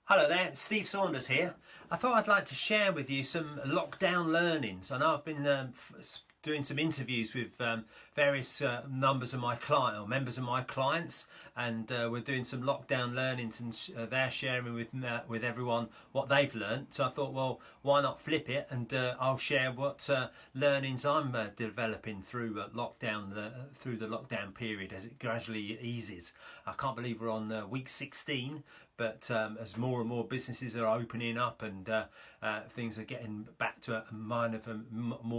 Hello there, Steve Saunders here. I thought I'd like to share with you some lockdown learnings. I know I've been doing some interviews with various members of my clients, and we're doing some lockdown learnings, and they're sharing with everyone what they've learned. So I thought, well, why not flip it, and I'll share what learnings I'm developing through through the lockdown period as it gradually eases. I can't believe we're on week 16. But as more and more businesses are opening up and things are getting back to more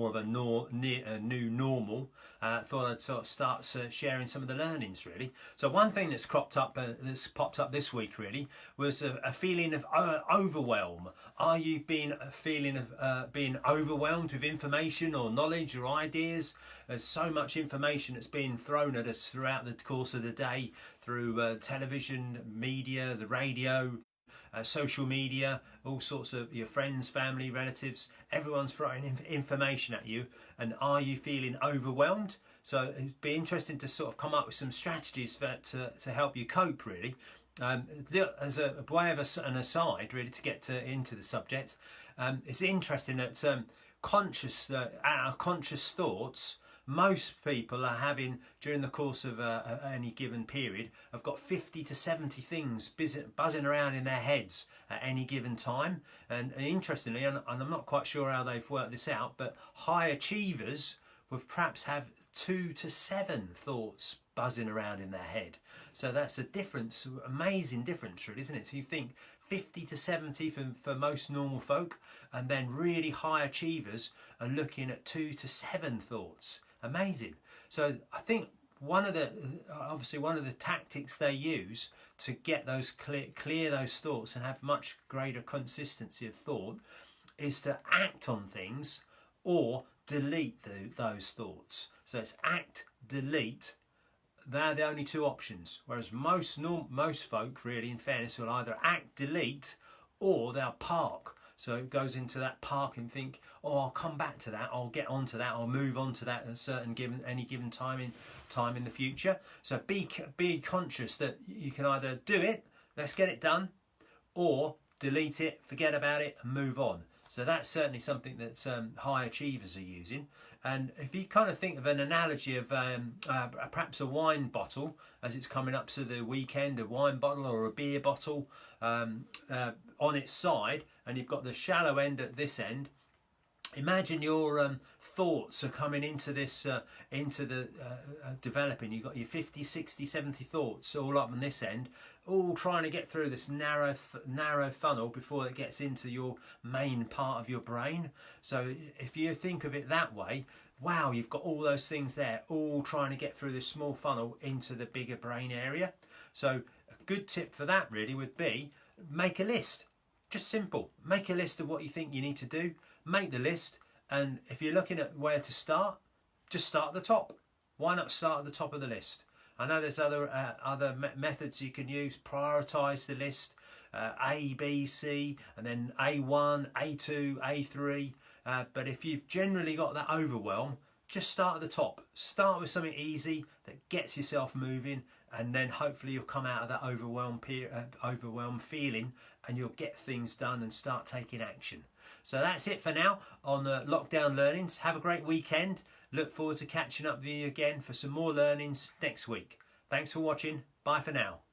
of a new normal, I thought I'd sort of start sharing some of the learnings really. So one thing that's popped up this week really was a feeling of overwhelm. Are you being overwhelmed with information or knowledge or ideas? There's so much information that's being thrown at us throughout the course of the day through television, media, the radio, social media, all sorts of your friends, family, relatives. Everyone's throwing information at you, and are you feeling overwhelmed? So it'd be interesting to sort of come up with some strategies to help you cope really. As a way of an aside really to get into the subject, it's interesting that our conscious thoughts, most people are having during the course of any given period have got 50 to 70 things buzzing around in their heads at any given time. And interestingly, and I'm not quite sure how they've worked this out, but high achievers would perhaps have 2 to 7 thoughts buzzing around in their head. So that's a difference, amazing difference really, isn't it? So you think 50 to 70 for most normal folk, and then really high achievers are looking at 2 to 7 thoughts. Amazing. So I think one of the tactics they use to get those clear those thoughts and have much greater consistency of thought is to act on things or delete those thoughts. So it's act, delete. They're the only two options. Whereas most folk, really, in fairness, will either act, delete, or they'll park. So it goes into that park and think, oh, I'll come back to that, I'll get onto that, I'll move on to that at any given time in the future. So be conscious that you can either do it, let's get it done, or delete it, forget about it, and move on. So that's certainly something that high achievers are using. And if you kind of think of an analogy of perhaps a wine bottle, as it's coming up to the weekend, a wine bottle or a beer bottle on its side, and you've got the shallow end at this end. Imagine your thoughts are coming into this, developing. You've got your 50, 60, 70 thoughts all up on this end, all trying to get through this narrow funnel before it gets into your main part of your brain. So if you think of it that way, wow, you've got all those things there, all trying to get through this small funnel into the bigger brain area. So a good tip for that really would be make a list. Just simple. Make a list of what you think you need to do. Make the list, and if you're looking at where to start, just start at the top. Why not start at the top of the list? I know there's other methods you can use. Prioritize the list, A, B, C, and then A1, A2, A3. But if you've generally got that overwhelm, just start at the top. Start with something easy that gets yourself moving, and then hopefully you'll come out of that overwhelm feeling, and you'll get things done and start taking action. So that's it for now on lockdown learnings. Have a great weekend. Look forward to catching up with you again for some more learnings next week. Thanks for watching. Bye for now.